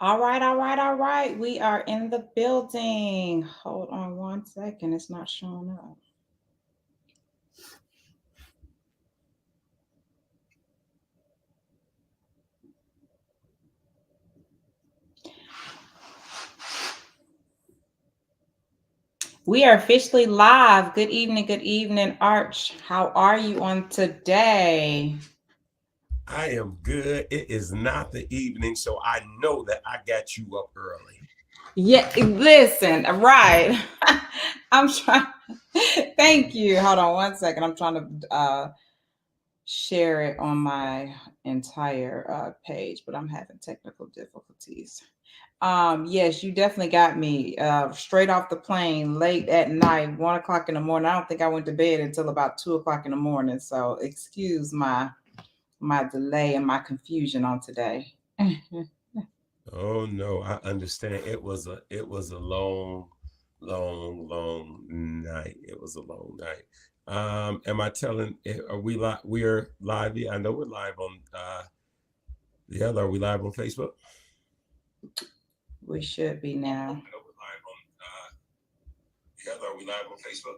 All right, all right, all right. We are in the building. Hold on one second. It's not showing up. We are officially live. Good evening, Arch. How are you on today? I am good. It is not the evening, so I know that I got you up early. Yeah, listen, right. I'm trying. Thank you. Hold on one second. I'm trying to share it on my entire page, but I'm having technical difficulties. Yes, you definitely got me straight off the plane, late at night, 1 o'clock in the morning. I don't think I went to bed until about 2 o'clock in the morning. So excuse my delay and my confusion on today. Oh no, I understand. It was a long night. It was a long night. Am I telling? Are we live? We are live. I know we're live on the other. Are we live on Facebook? We should be now. I know we're live on the other. Are we live on Facebook?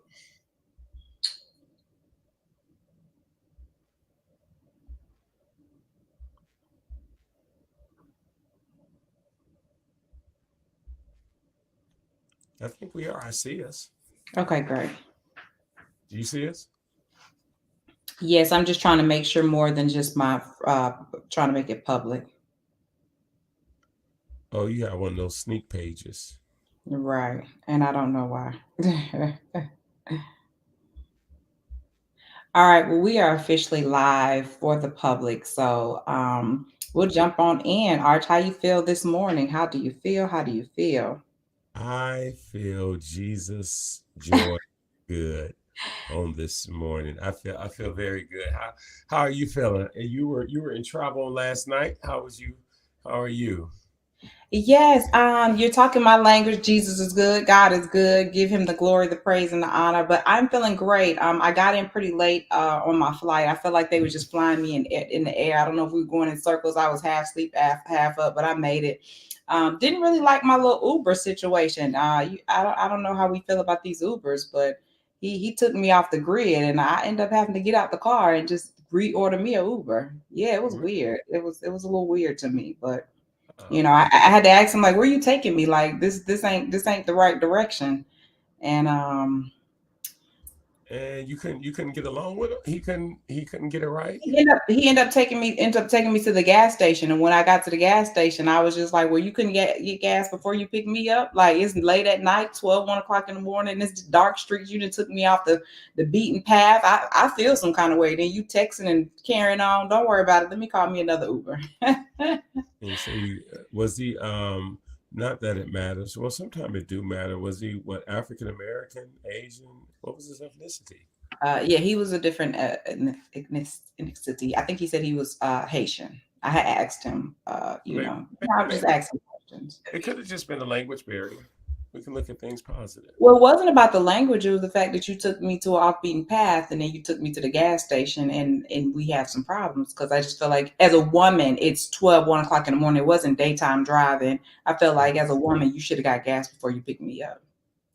I think we are. I see us. Okay, great. Do you see us? Yes, I'm just trying to make sure more than just my trying to make it public. Oh, you got one of those sneak pages. Right. And I don't know why. All right, well, we are officially live for the public. So we'll jump on in. Arch, how you feel this morning? How do you feel? How do you feel? I feel Jesus joy good on this morning. I feel very good. How are you feeling? And you were in trouble last night. How was you? How are you? Yes, you're talking my language. Jesus is good. God is good. Give him the glory, the praise, and the honor. But I'm feeling great. I got in pretty late on my flight. I felt like they were just flying me in the air. I don't know if we were going in circles. I was half asleep, half up, but I made it. Didn't really like my little Uber situation. I don't know how we feel about these Ubers, but he took me off the grid, and I ended up having to get out the car and just reorder me a Uber. Yeah, it was weird. It was a little weird to me, but I had to ask him like, "Where you taking me? Like this ain't the right direction." And And you couldn't get along with him. He couldn't get it right. he ended up taking me to the gas station. And when I got to the gas station, I was just like, "Well, you couldn't get gas before you picked me up. Like it's late at night, 1 o'clock in the morning. It's dark streets. You done took me off the beaten path. I feel some kind of way. Then you texting and carrying on. Don't worry about it. Let me call me another Uber." And so was he not that it matters. Well, sometimes it do matter. Was he what African American, Asian? What was his ethnicity? Yeah, he was a different ethnicity. I think he said he was Haitian. I had asked him, Maybe, I was just maybe asking questions. it could have just been a language barrier. We can look at things positive. Well, it wasn't about the language. It was the fact that you took me to an off-beaten path, and then you took me to the gas station, and we have some problems because I just feel like as a woman, it's 1 o'clock in the morning. It wasn't daytime driving. I felt like as a woman, you should have got gas before you picked me up.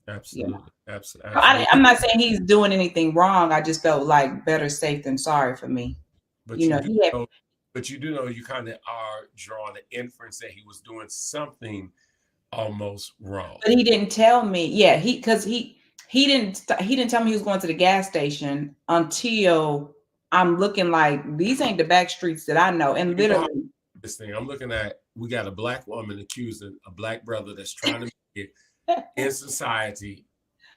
You know, Absolutely, absolutely, so I'm absolutely. not saying he's doing anything wrong. I just felt like better safe than sorry for me. But you do He had. know, but you do know you kind of are drawing the inference that he was doing something almost wrong. But he didn't tell me. Yeah, he didn't tell me he was going to the gas station until I'm looking like these ain't the back streets that I know. And You know how literally, this thing I'm looking at, we got a black woman accusing a black brother that's trying to make it in society.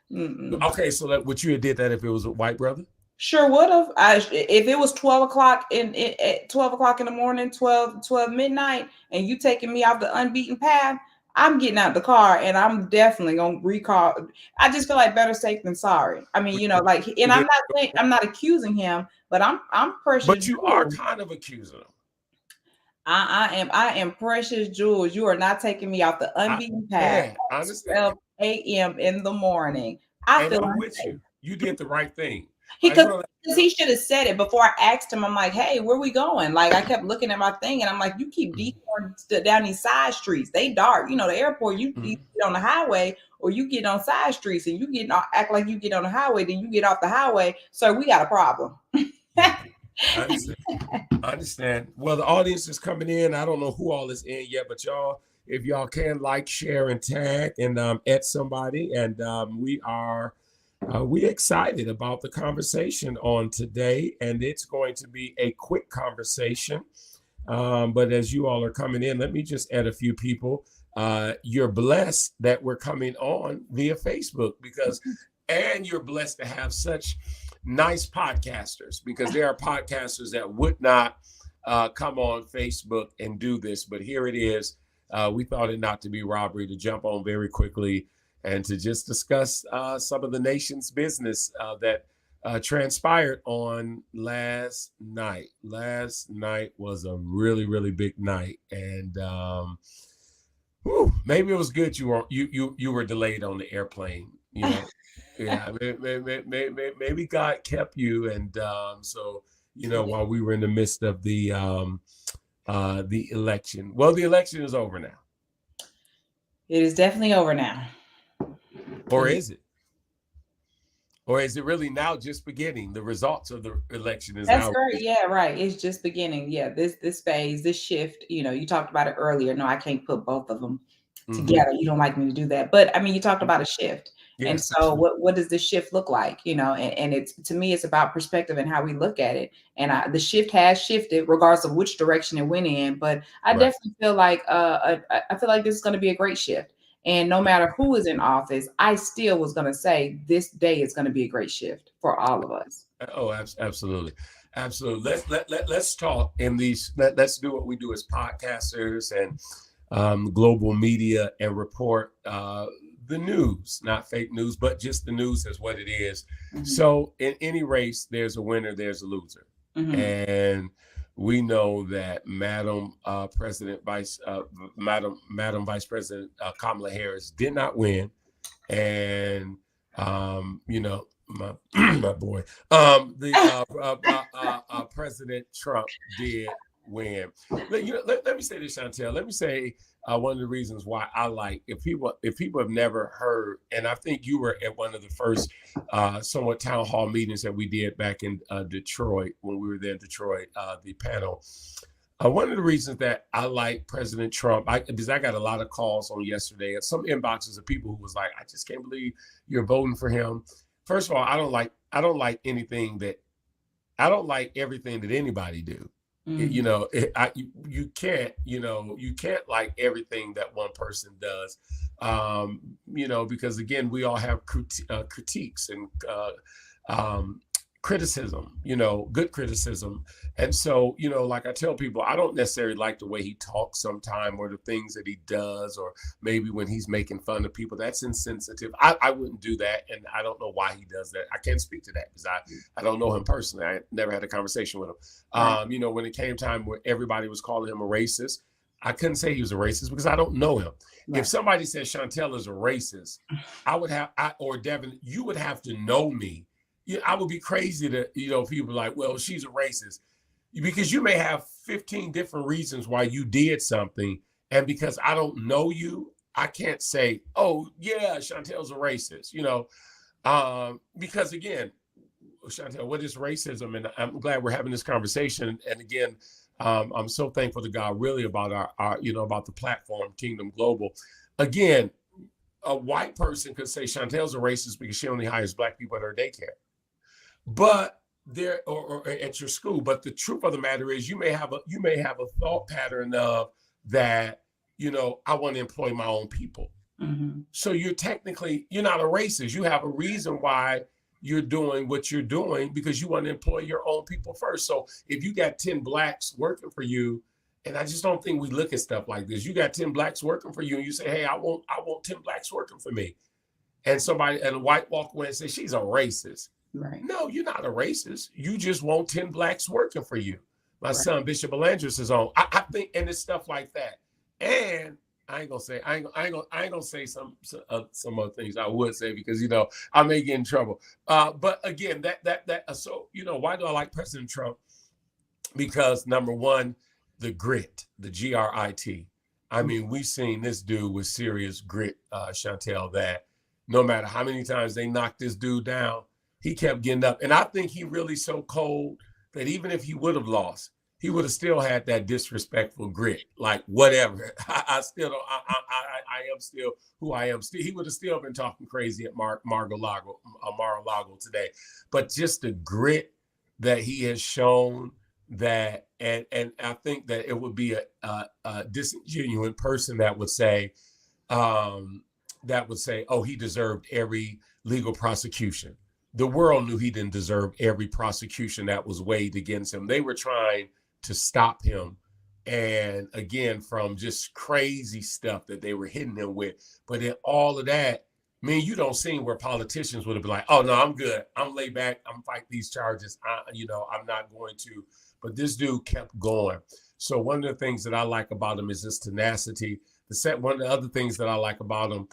mm-mm. Okay, so that would you have did that if it was a white brother? Sure would have. If it was 12 o'clock at 12 o'clock in the morning, 12 midnight, and you taking me off the unbeaten path, I'm getting out the car and I'm definitely gonna recall. I just feel like better safe than sorry. I mean, But like, and you I'm did, not saying I'm not accusing him, but I'm precious but you are jewels. kind of accusing him. I am precious jewels. You are not taking me off the I unbeaten path understand. I at understand. 12 a.m. in the morning. I And feel I'm with unsafe. you. You did the right thing. He I just because want to let he should have said it before I asked him. I'm like, hey, where we going? Like I kept looking at my thing and I'm like, you keep you know. detouring down these side streets. They dark. You know, the airport, you Mhm. get on the highway or you get on side streets and you act like you get on the highway, then you get off the highway. So we got a problem. Yeah, I understand. I understand. Well, the audience is coming in. I don't know who all is in yet, but y'all, if y'all can like, share, and tag, and at somebody, and we excited about the conversation on today, and it's going to be a quick conversation. But as you all are coming in, let me just add a few people. You're blessed that we're coming on via Facebook and you're blessed to have such nice podcasters because there are podcasters that would not come on Facebook and do this, but here it is. We thought it not to be robbery to jump on very quickly and to just discuss some of the nation's business that transpired on last night. Last night was a really, really big night, and maybe it was good you were delayed on the airplane. You know, yeah, maybe God kept you, and so while we were in the midst of the election. Well, the election is over now, It is definitely over now. or is it? Or is it really now just beginning? The results of the election is That's now. great. Yeah, right. It's just beginning. Yeah, this phase, this shift. You talked about it earlier. No, I can't put both of them Mm-hmm. together. You don't like me to do that, but I mean, you talked about a shift, and Yes, so absolutely. what does this shift look like? And it's to me, it's about perspective and how we look at it. And the shift has shifted, regardless of which direction it went in. But I Right. definitely feel like I feel like this is going to be a great shift. And no matter who is in office, I still was going to say this day is going to be a great shift for all of us. Oh, absolutely. Absolutely. Let's talk in these. Let's do what we do as podcasters and global media and report the news, not fake news, but just the news as what it is. Hmm. So, in any race, there's a winner, there's a loser, Hmm. and we know that Madam Vice President Kamala Harris did not win, and my my boy, the President Trump did win. Let me say this, Chantel. Let me say one of the reasons why I like if people have never heard, and I think you were at one of the first somewhat town hall meetings that we did back in Detroit when we were there in Detroit, the panel. One of the reasons that I like President Trump, because I got a lot of calls on yesterday and some inboxes of people who was like, I just can't believe you're voting for him. First of all, I don't like everything that anybody do. Hmm. You can't like everything that one person does. Because again, we all have critiques and criticism, good criticism. And so, like I tell people, I don't necessarily like the way he talks sometime or the things that he does, or maybe when he's making fun of people, that's insensitive. I wouldn't do that. And I don't know why he does that. I can't speak to that because I don't know him personally. I never had a conversation with him. Right. When it came time where everybody was calling him a racist, I couldn't say he was a racist because I don't know him. If Right. somebody said Chantel is a racist, or Devin, you would have to know me. I would be crazy to, people like, well, she's a racist because you may have 15 different reasons why you did something. And because I don't know you, I can't say, oh, yeah, Chantel's a racist, because again, Chantel, what is racism? And I'm glad we're having this conversation. And again, I'm so thankful to God really about our about the platform, Kingdom Global. Again, a white person could say Chantel's a racist because she only hires black people at her daycare. But there or at your school, but the truth of the matter is you may have a thought pattern of that, I want to employ my own people. Hmm. So you're not a racist. You have a reason why you're doing what you're doing because you want to employ your own people first. So if you got 10 blacks working for you, and I just don't think we look at stuff like this. You got 10 blacks working for you, and you say, hey, I want 10 blacks working for me. And a white walk away and say, she's a racist. Right. No, you're not a racist. You just want 10 blacks working for you. My Right. son, Bishop Alandris, is on. I think, and it's stuff like that. And I ain't gonna say I ain't gonna say some other things I would say because I may get in trouble. But again, so why do I like President Trump? Because number one, the grit, the GRIT. I mean, we've seen this dude with serious grit, Chantel. That no matter how many times they knocked this dude down, he kept getting up. And I think he really so cold that even if he would have lost, he would have still had that disrespectful grit. Like whatever, I still don't. I am still who I am. Still, he would have still been talking crazy at Mar-a-Lago today. But just the grit that he has shown that, and I think that it would be a disingenuous person um, that would say, oh, he deserved every legal prosecution. The world knew he didn't deserve every prosecution that was weighed against him. They were trying to stop him. And again, from just crazy stuff that they were hitting him with. But in all of that, I mean, you don't see where politicians would have been like, oh, no, I'm good. I'm laid back. I'm fighting these charges. I'm not going to. But this dude kept going. So one of the things that I like about him is his tenacity. One of the other things that I like about him,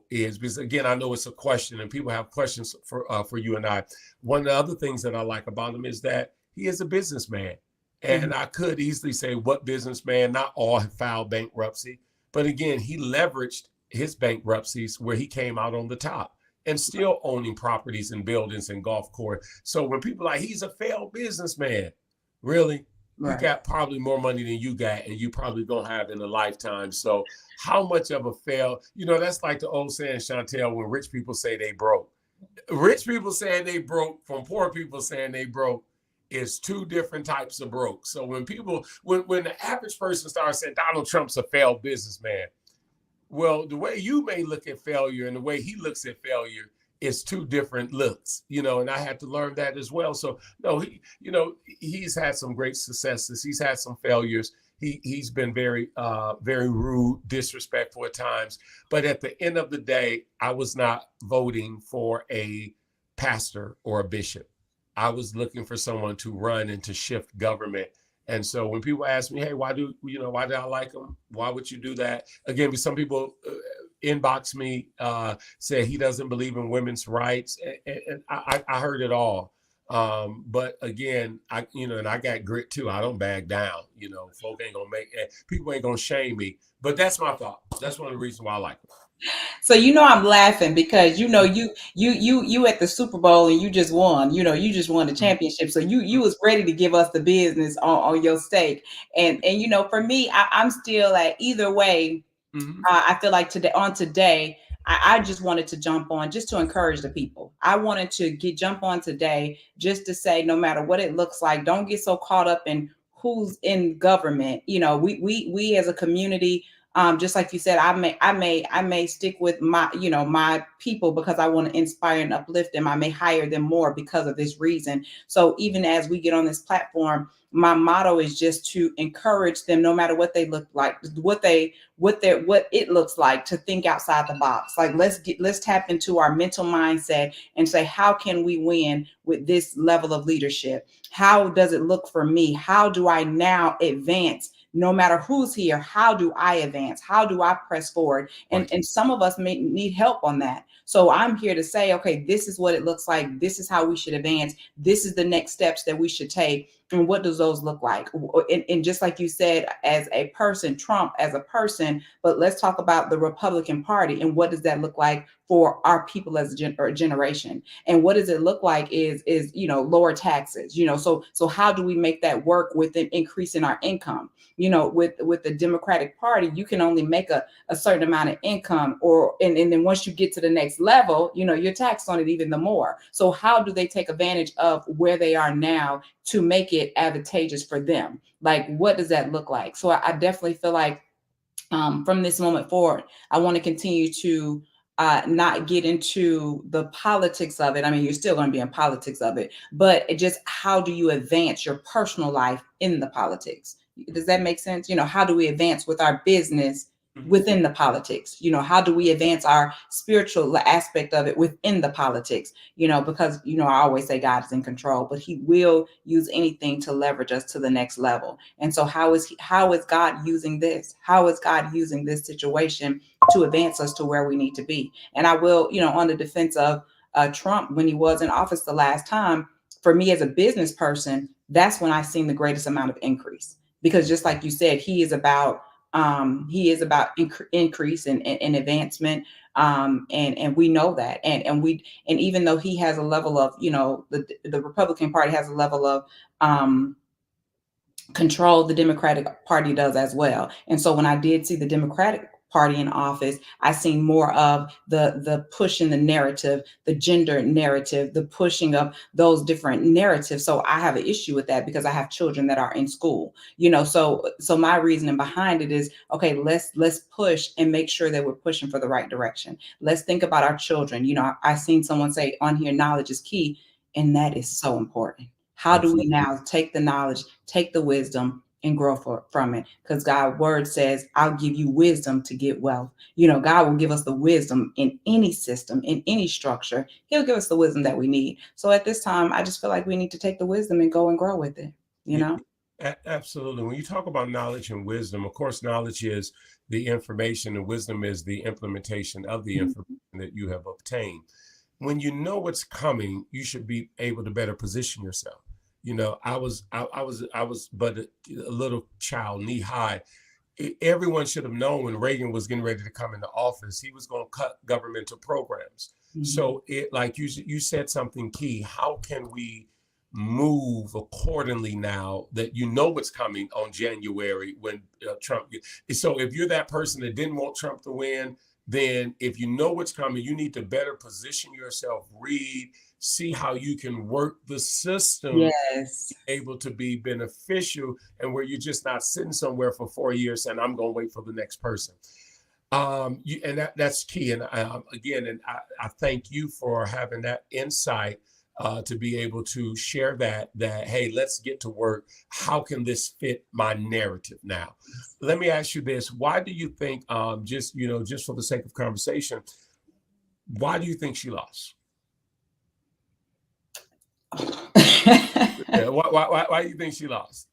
is because, again, I know it's a question and people have questions for you and I. One of the other things that I like about him is that he is a businessman. And I could easily say, what businessman? Not all have filed bankruptcy. But again, he leveraged his bankruptcies where he came out on the top and still owning properties and buildings and golf course. So when people are like, he's a failed businessman, really? Right. He got probably more money than you got, and you probably gonna have in a lifetime. So how much of a fail? That's like the old saying, Chantel, when rich people say they broke. Rich people saying they broke from poor people saying they broke is two different types of broke. So when the average person starts saying Donald Trump's a failed businessman, well, the way you may look at failure and the way he looks at failure is two different looks, and I had to learn that as well. So no, he's had some great successes. He's had some failures. He's been very, very rude, disrespectful at times. But at the end of the day, I was not voting for a pastor or a bishop. I was looking for someone to run and to shift government. And so when people ask me, hey, why did I like him? Why would you do that? Again, because some people inbox me, say he doesn't believe in women's rights. And I heard it all. But again, and I got grit too. I don't back down. Folk ain't gonna people ain't gonna shame me. But that's my thought. That's one of the reasons why I like him. So I'm laughing because you at the Super Bowl and you just won. You just won the championship. So you was ready to give us the business on your stake. And for me, I'm still at either way. I feel like today, I just wanted to jump on just to encourage the people. I wanted to jump on today just to say, no matter what it looks like, don't get so caught up in who's in government. We as a community, just like you said, I may stick with my people because I want to inspire and uplift them. I may hire them more because of this reason. So even as we get on this platform, my motto is just to encourage them, no matter what they look like, what it looks like, to think outside the box. Like let's tap into our mental mindset and say, how can we win with this level of leadership? How does it look for me? How do I now advance? No matter who's here, how do I advance? How do I press forward? And some of us may need help on that. So I'm here to say, okay, this is what it looks like. This is how we should advance. This is the next steps that we should take. And what does those look like? And just like you said, as a person, Trump as a person, but let's talk about the Republican Party and what does that look like for our people as a generation? And what does it look like is lower taxes, so how do we make that work with an increase in our income? With the Democratic Party, you can only make a certain amount of income, and then once you get to the next level, you're taxed on it even the more. So how do they take advantage of where they are now to make it advantageous for them? Like, what does that look like? So I definitely feel like from this moment forward, I want to continue to not get into the politics of it. I mean, you're still going to be in politics of it, but just how do you advance your personal life in the politics? Does that make sense? How do we advance with our business Mhm. within the politics. How do we advance our spiritual aspect of it within the politics? Because I always say God is in control, but he will use anything to leverage us to the next level. And so how is God using this? How is God using this situation to advance us to where we need to be? And I will, on the defense of Trump, when he was in office the last time, for me as a business person, that's when I seen the greatest amount of increase. Because just like you said, he is about increase and advancement, and we know that, and even though he has a level of, the Republican Party has a level of um control, the Democratic Party does as well. And so when I did see the Democratic Party in office, I seen more of the push in the narrative, the gender narrative, the pushing of those different narratives. So I have an issue with that because I have children that are in school. So my reasoning behind it is, okay, let's push and make sure that we're pushing for the right direction. Let's think about our children. I seen someone say on here, knowledge is key, and that is so important. How do we Absolutely. now take the knowledge, take the wisdom, and grow from it? Because God's word says, I'll give you wisdom to get wealth. God will give us the wisdom in any system, in any structure. He'll give us the wisdom that we need. So at this time, I just feel like we need to take the wisdom and go and grow with it, you Yeah, know? absolutely. When you talk about knowledge and wisdom, of course, knowledge is the information, and wisdom is the implementation of the Mhm. information that you have obtained. When you know what's coming, you should be able to better position yourself. I was but a little child, knee high. Everyone should have known when Reagan was getting ready to come into office, he was going to cut governmental programs. Mhm. So like you said something key. How can we move accordingly now that you know what's coming on January when Trump? So if you're that person that didn't want Trump to win, then if you know what's coming, you need to better position yourself, read, see how you can work the system Yes. able to be beneficial, and where you're just not sitting somewhere for 4 years saying, I'm going to wait for the next person. And that's key. And again, and I thank you for having that insight to be able to share that, hey, let's get to work. How can this fit my narrative now? Let me ask you this. Why do you think, just for the sake of conversation, why do you think she lost? Yeah, why do you think she lost?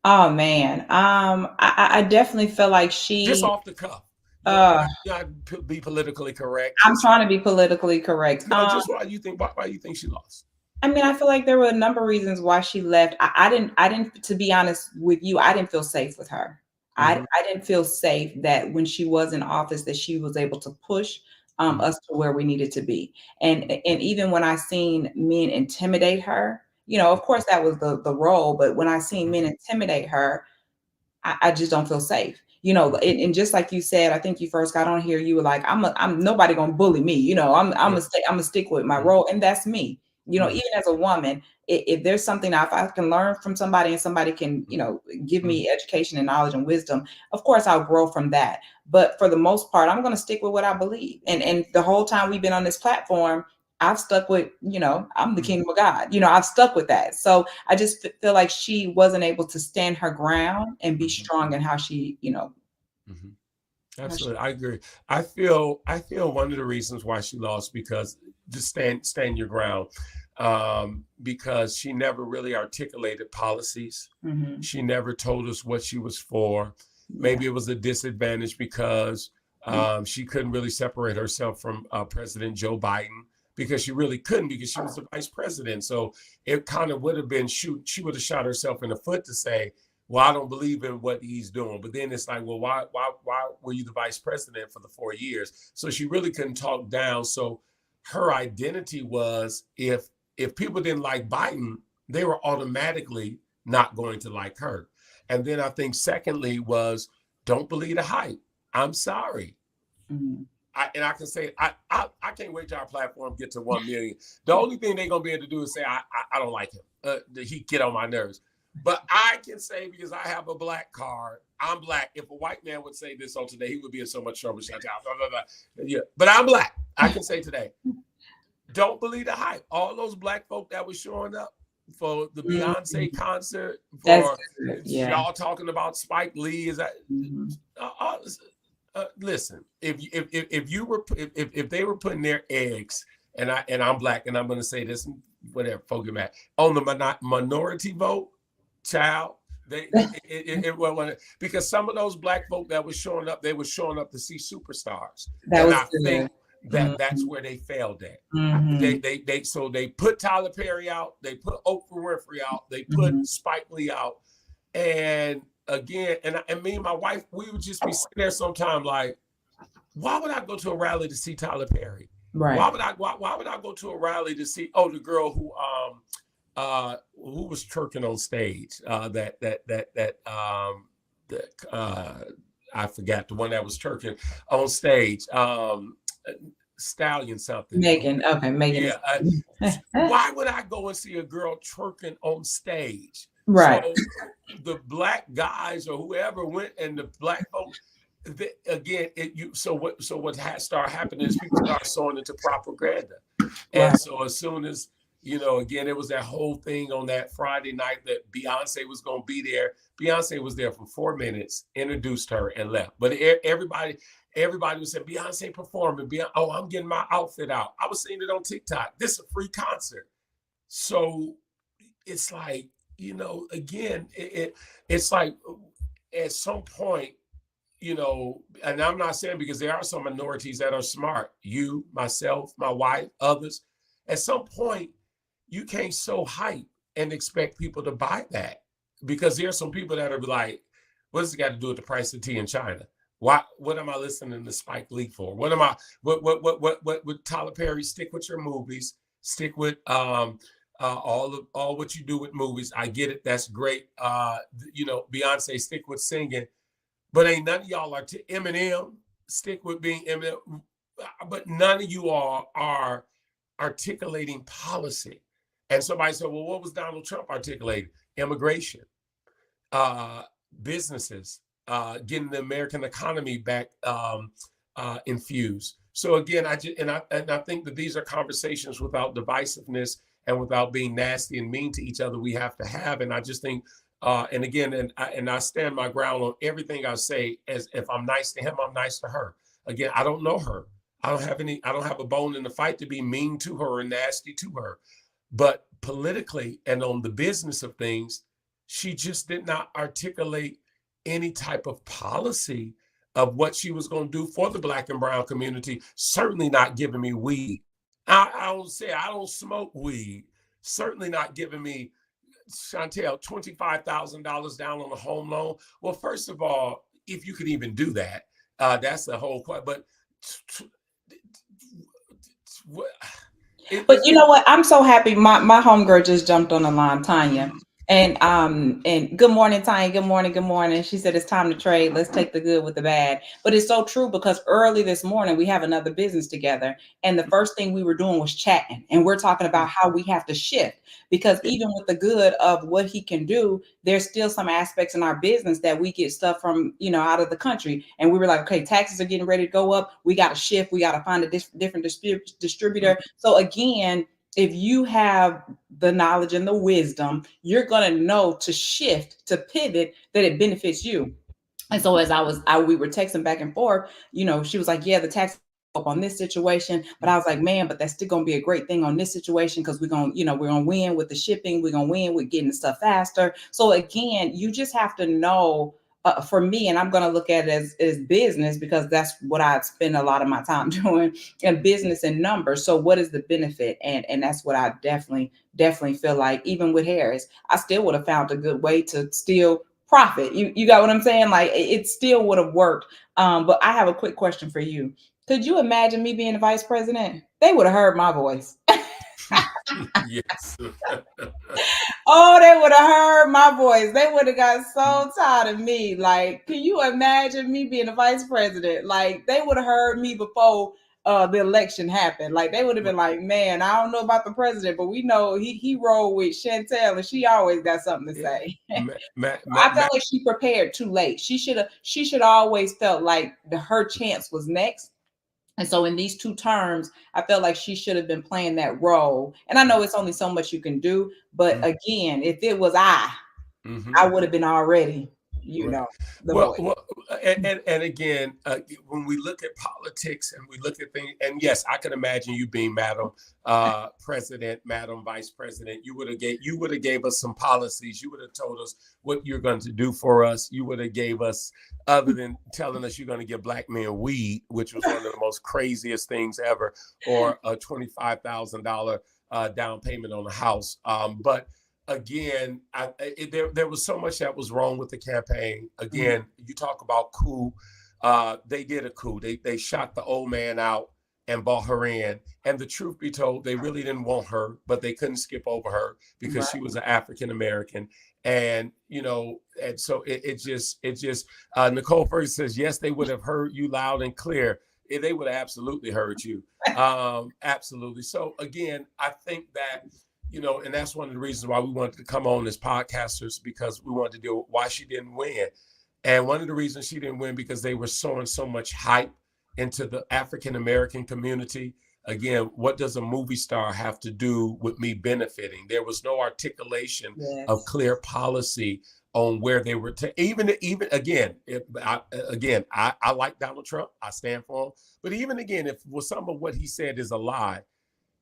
Oh man. I definitely feel like Just she off the cuff. You uh not be politically correct. I'm Just trying to be politically correct. no, just why you think she lost? I mean, I feel like there were a number of reasons why she left. I didn't, to be honest with you, I didn't feel safe with her. I, Hmm. I didn't feel safe that when she was in office, that she was able to push Hmm. us to where we needed to be. And even when I seen men intimidate her, of course that was the role. But when I seen men intimidate her, I just don't feel safe. And just like you said, I think you first got on here, you were like, I'm nobody gonna bully me. Yeah. I'm gonna stick with my Hmm. role, and that's me. Hmm. Even as a woman, if there's something if I can learn from somebody and somebody can, give Hmm. me education and knowledge and wisdom, of course I'll grow from that. But for the most part, I'm gonna stick with what I believe. And the whole time we've been on this platform, I've stuck with, I'm the Hmm. kingdom of God. I've stuck with that. So I just feel like she wasn't able to stand her ground and be Hmm. strong in how she, Hmm. how she, Absolutely, I agree. I feel one of the reasons why she lost because just stand your ground, because she never really articulated policies. mhm, She never told us what she was for. yeah, Maybe it was a disadvantage because mm, she couldn't really separate herself from President Joe Biden because she really couldn't because she was the vice president. So it kind of would have been shoot. She would have shot herself in the foot to say, well, I don't believe in what he's doing. But then it's like, well, why were you the vice president for the 4 years? So she really couldn't talk down. So her identity was if people didn't like Biden, they were automatically not going to like her. And then I think secondly was don't believe the hype. I'm sorry. mhm, And I can say I can't wait till our platform get to 1 million. The only thing they're gonna be able to do is say I don't like him. He get on my nerves. But I can say because I have a black card, I'm black. If a white man would say this on today, he would be in so much trouble. Shut down. Blah, blah, blah. Yeah, but I'm black. I can say today, don't believe the hype. All those black folk that was showing up, for the Mhm. Beyonce concert, That's for good. Yeah. y'all talking about Spike Lee. Is that Mhm. uh, uh, listen? If you were if they were putting their eggs, and I'm black, and I'm going to say this, whatever, folk mad on the minority vote, child. Well, because some of those black folk that was showing up, they were showing up to see superstars, That and was I think good. that's Mhm. where they failed at. Mhm. So they put Tyler Perry out, they put Oprah Winfrey out, they put Mhm. Spike Lee out, and again, and me and my wife, we would just be sitting there sometime like, why would I go to a rally to see Tyler Perry? Right. Why would I go to a rally to see the girl who was twerking on stage, that I forgot, the one that was twerking on stage, Stallion something. Megan. Okay, Megan is Yeah. Why would I go and see a girl twerking on stage? So right. the black guys or whoever went, and the black folk, again, what start happening is people start sewing into propaganda. And Right. so as soon as, again, it was that whole thing on that Friday night that Beyonce was going to be there. Beyonce was there for 4 minutes, introduced her, and left. But everybody was saying, Beyonce performing. Oh, I'm getting my outfit out. I was seeing it on TikTok. This is a free concert. So it's like, again, it's like at some point, and I'm not saying, because there are some minorities that are smart, you, myself, my wife, others. At some point, you can't so hype and expect people to buy that, because there's some people that are like, what does it got to do with the price of tea in China? Why? What am I listening to Spike Lee for? What am I? What? With Tyler Perry, stick with your movies. Stick with all what you do with movies. I get it. That's great. Beyonce, stick with singing. But ain't none of y'all Eminem, stick with being Eminem. But none of you all are articulating policy. And somebody said, well, what was Donald Trump articulating? Immigration, uh, businesses, getting the American economy back infused. So again, I think that these are conversations without divisiveness and without being nasty and mean to each other we have to have. And I just think, and again, I stand my ground on everything I say. As if I'm nice to him, I'm nice to her. Again, I don't know her. I don't have a bone in the fight to be mean to her or nasty to her. But politically and on the business of things, she just did not articulate any type of policy of what she was going to do for the black and brown community. Certainly not giving me weed. I don't say I don't smoke weed. Certainly not giving me, Chantel, $25,000 down on a home loan. Well, first of all, if you could even do that, that's the whole question. But But you it, know what? I'm so happy. My homegirl just jumped on the line, Tanya. And good morning, Tanya. Good morning, good morning. She said it's time to trade. Let's take the good with the bad. But it's so true, because early this morning we have another business together. And the first thing we were doing was chatting. And we're talking about how we have to shift. Because even with the good of what he can do, there's still some aspects in our business that we get stuff from, out of the country. And we were like, okay, taxes are getting ready to go up. We got to shift. We got to find a different distributor. So again, if you have the knowledge and the wisdom, you're going to know to shift, to pivot, that it benefits you. And so as we were texting back and forth, she was like, yeah, the tax up on this situation. But I was like, man, but that's still gonna be a great thing on this situation, because we're gonna win with the shipping, we're gonna win with getting the stuff faster. So again, you just have to know. For me, and I'm going to look at it as business, because that's what I spend a lot of my time doing, in business and numbers. So what is the benefit? And that's what I definitely feel like, even with Harris, I still would have found a good way to still profit. You got what I'm saying? Like it still would have worked. But I have a quick question for you. Could you imagine me being the vice president? They would have heard my voice. yes. Oh, they would have heard my voice. They would have got so tired of me. Like, can you imagine me being the vice president? Like, they would have heard me before the election happened. Like, they would have been like, "Man, I don't know about the president, but we know he rolled with Chantel, and she always got something to Yeah. say." Ma- ma- I ma- felt ma- like she prepared too late. She should always felt like her chance was next, And so in these two terms, I felt like she should have been playing that role. And I know it's only so much you can do, but again, if it was Mm-hmm. I would have been already, Right. the voice. Well, and again, when we look at politics and we look at things, and yes, I can imagine you being Madam President, Madam Vice President. You would have gave us some policies. You would have told us what you're going to do for us. You would have gave us, other than telling us you're going to give black men weed, which was one of the most craziest things ever, or a $25,000 down payment on a house. But again, there was so much that was wrong with the campaign. Again, you talk about coup. They did a coup. They shot the old man out and brought her in. And the truth be told, they really didn't want her, but they couldn't skip over her because she was an African American. And and so it just Nicole Ferguson says, yes, they would have heard you loud and clear. They would have absolutely heard you. Absolutely. So again, I think that and that's one of the reasons why we wanted to come on as podcasters, because we wanted to deal with why she didn't win. And one of the reasons she didn't win, because they were sowing so much hype into the African-American community. Again, what does a movie star have to do with me benefiting? There was no articulation of clear policy on where they were even again, I like Donald Trump. I stand for him. But even again, if some of what he said is a lie,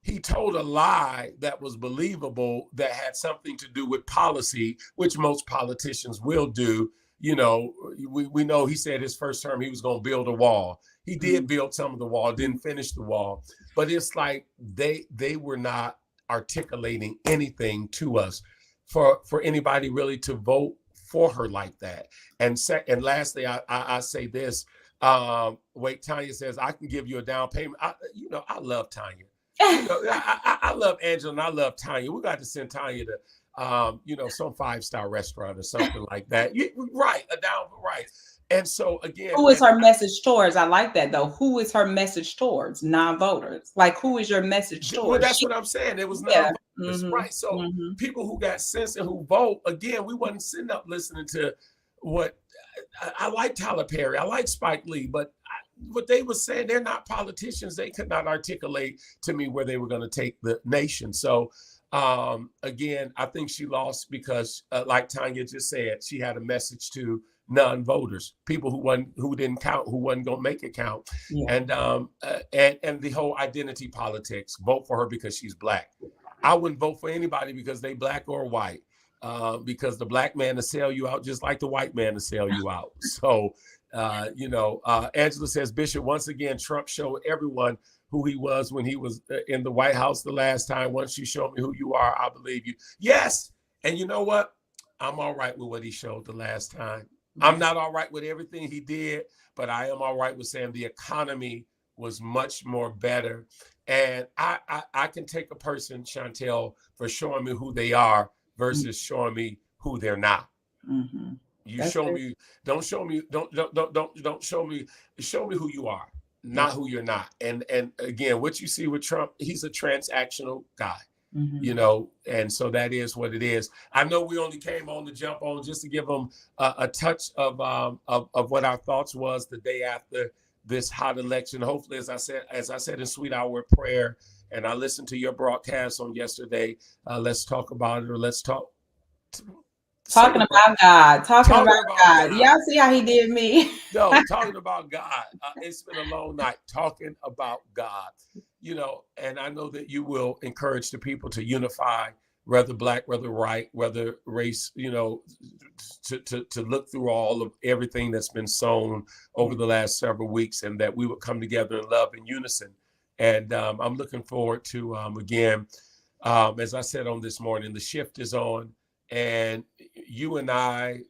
he told a lie that was believable, that had something to do with policy, which most politicians will do. We know he said his first term he was going to build a wall. He did build some of the wall, didn't finish the wall. But it's like they were not articulating anything to us for anybody really to vote for her like that. And lastly, I say this. Tanya says, I can give you a down payment. I love Tanya. I love Angela and I love Tanya. We got to send Tanya to, some 5-star restaurant or something like that. Right, right. And so again, who is her message towards? I like that though. Who is her message towards? Non-voters. Like, who is your message towards? Well, that's what I'm saying. It was non-voters, right? So people who got sense and who vote, again, we wasn't sitting up listening to what I like Tyler Perry, I like Spike Lee, but what they were saying, they're not politicians. They could not articulate to me where they were going to take the nation. So again, I think she lost because, like Tanya just said, she had a message to non-voters, people who didn't count, who wasn't going to make it count, and the whole identity politics. Vote for her because she's black. I wouldn't vote for anybody because they black or white. Because the black man to sell you out just like the white man to sell you out. So, Angela says, Bishop, once again, Trump showed everyone who he was when he was in the White House the last time. Once you show me who you are, I believe you. Yes. And you know what? I'm all right with what he showed the last time. I'm not all right with everything he did, but I am all right with saying the economy was much more better. And I can take a person, Chantel, for showing me who they are versus showing me who they're not. You show me, don't show me who you are, not who you're not. And again, what you see with Trump, he's a transactional guy, and so that is what it is. I know we only came on to jump on just to give them a touch of what our thoughts was the day after this hot election. Hopefully, as I said in Sweet Hour Prayer, and I listened to your broadcast on yesterday. Let's talk about it, or let's talk. Talking about God. Talking about God. Y'all see how he did me? No, talking about God. It's been a long night talking about God. And I know that you will encourage the people to unify, whether black, whether white, whether race, to look through all of everything that's been sown over the last several weeks, and that we would come together in love and unison. And I'm looking forward to, again, as I said on this morning, the shift is on. And you and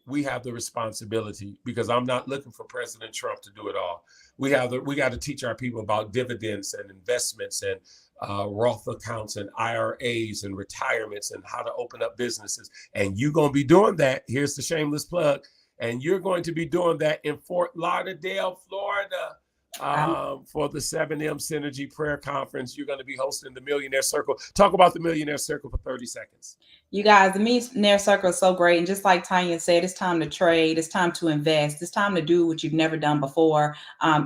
we have the responsibility, because I'm not looking for President Trump to do it all. We got to teach our people about dividends and investments and Roth accounts and IRAs and retirements and how to open up businesses. And you're going to be doing that. Here's the shameless plug. And you're going to be doing that in Fort Lauderdale, Florida. I'm for the 7M Synergy Prayer Conference. You're going to be hosting the Millionaire Circle. Talk about the Millionaire Circle for 30 seconds. You guys, the millionaire circle is so great. And just like Tanya said, it's time to trade. It's time to invest. It's time to do what you've never done before.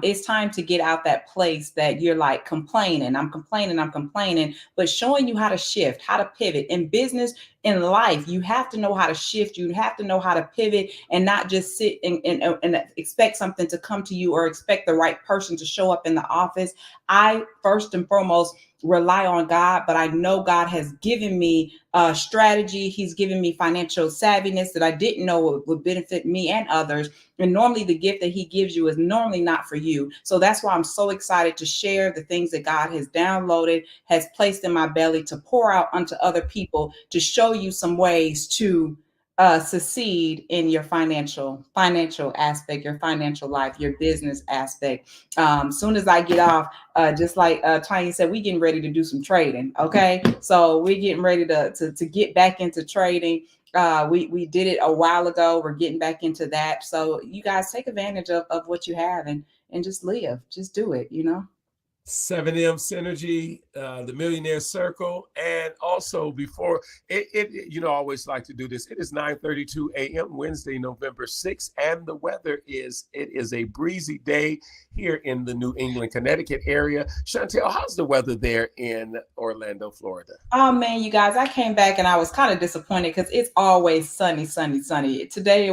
It's time to get out that place that you're like complaining. I'm complaining. I'm complaining. But showing you how to shift, how to pivot in business, in life. You have to know how to shift. You have to know how to pivot and not just sit and expect something to come to you or expect the right person to show up in the office. I first and foremost rely on God, but I know God has given me strategy. He's given me financial savviness that I didn't know would benefit me and others. And normally the gift that he gives you is normally not for you. So that's why I'm so excited to share the things that God has downloaded, has placed in my belly to pour out unto other people, to show you some ways to succeed in your financial aspect, your financial life, your business aspect. Soon as I get off, just like Tanya said, we getting ready to do some trading. Okay, so we're getting ready to get back into trading. We did it a while ago. We're getting back into that. So you guys take advantage of what you have and just live. Just do it. 7M Synergy, the Millionaire Circle, and also before I always like to do this. It is 9:32 a.m. Wednesday, November 6th, and the weather it is a breezy day here in the New England, Connecticut area. Chantel, how's the weather there in Orlando, Florida? Oh man, you guys, I came back and I was kind of disappointed because it's always sunny, sunny, sunny. Today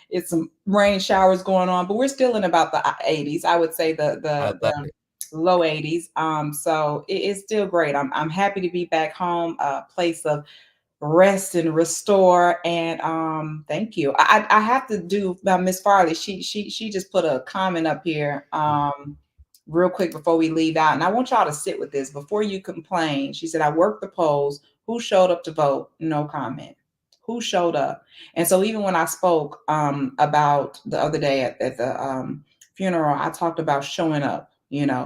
it's some rain showers going on, but we're still in about the 80s. I would say the I the love the it. low 80s. So it's still great. I'm happy to be back home, a place of rest and restore. And thank you. I have to do Miss Farley. She just put a comment up here. Real quick before we leave out, and I want y'all to sit with this before you complain. She said, I worked the polls. Who showed up to vote? No comment. Who showed up? And so even when I spoke about the other day at the funeral, I talked about showing up,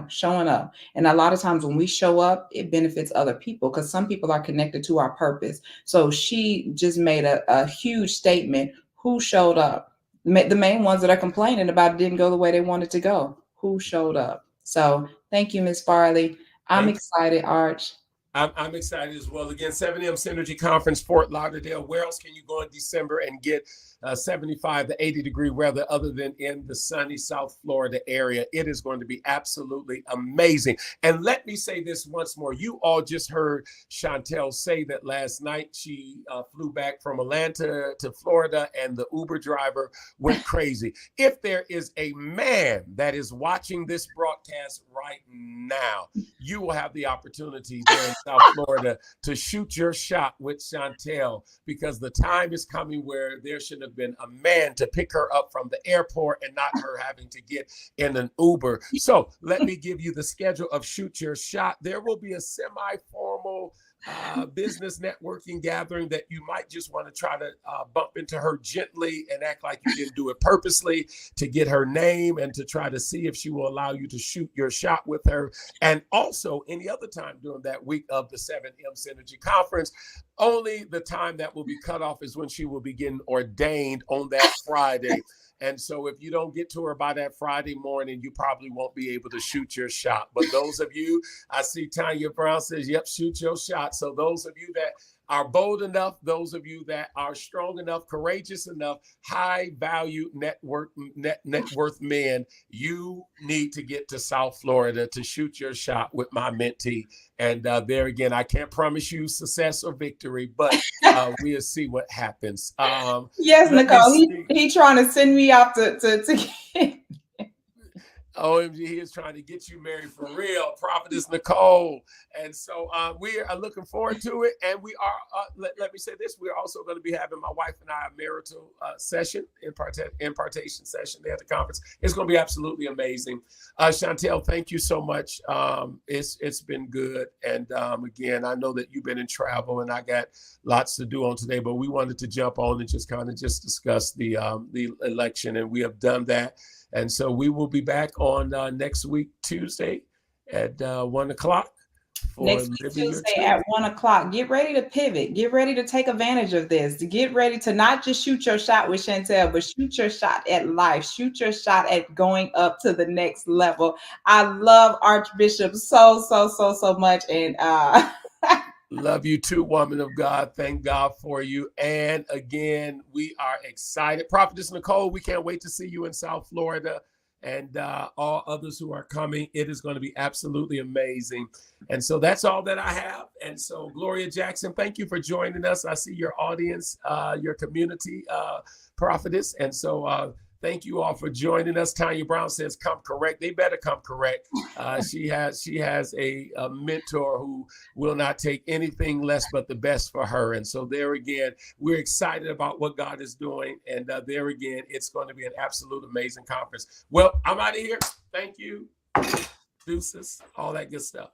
showing up. And a lot of times when we show up, it benefits other people because some people are connected to our purpose. So she just made a huge statement. Who showed up? The main ones that are complaining about it didn't go the way they wanted to go. Who showed up? So thank you, Miss Farley. I'm Thank excited, Arch. I'm excited as well. Again, 7M Synergy Conference, Fort Lauderdale. Where else can you go in December and get 75 to 80-degree weather other than in the sunny South Florida area? It is going to be absolutely amazing. And let me say this once more. You all just heard Chantel say that last night she flew back from Atlanta to Florida and the Uber driver went crazy. If there is a man that is watching this broadcast right now, you will have the opportunity there in South Florida to shoot your shot with Chantel, because the time is coming where there should have been a man to pick her up from the airport and not her having to get in an Uber. So let me give you the schedule of Shoot Your Shot. There will be a semi-formal business networking gathering that you might just want to try to bump into her gently and act like you didn't do it purposely, to get her name and to try to see if she will allow you to shoot your shot with her. And also any other time during that week of the 7M Synergy Conference, only the time that will be cut off is when she will be getting ordained on that Friday. And so if you don't get to her by that Friday morning, you probably won't be able to shoot your shot. But those of you, I see Tanya Brown says, yep, shoot your shot. So those of you that are bold enough, those of you that are strong enough, courageous enough, high value net worth men, you need to get to South Florida to shoot your shot with my mentee. And there again, I can't promise you success or victory, but we'll see what happens. Yes, Let me Nicole. He see. he trying to send me off to OMG, he is trying to get you married for real, Prophetess Nicole. And so we are looking forward to it. And we are, let me say this, we're also going to be having my wife and I a marital session, impartation session there at the conference. It's going to be absolutely amazing. Chantel, thank you so much. It's been good. And again, I know that you've been in travel and I got lots to do on today, but we wanted to jump on and just kind of just discuss the election, and we have done that. And so we will be back on next week, Tuesday at 1 o'clock for Next week, living your Tuesday truth. at 1 o'clock. Get ready to pivot. Get ready to take advantage of this. Get ready to not just shoot your shot with Chantel, but shoot your shot at life. Shoot your shot at going up to the next level. I love Archbishop so much. And Love you too, woman of God. Thank God for you. And again, we are excited. Prophetess Nicole, we can't wait to see you in South Florida and all others who are coming. It is going to be absolutely amazing. And so that's all that I have. And so, Gloria Jackson, thank you for joining us. I see your audience, your community prophetess. And so, thank you all for joining us. Tanya Brown says, "Come correct." They better come correct. She has a mentor who will not take anything less but the best for her. And so there again, we're excited about what God is doing. And there again, it's going to be an absolute amazing conference. Well, I'm out of here. Thank you. Deuces, all that good stuff.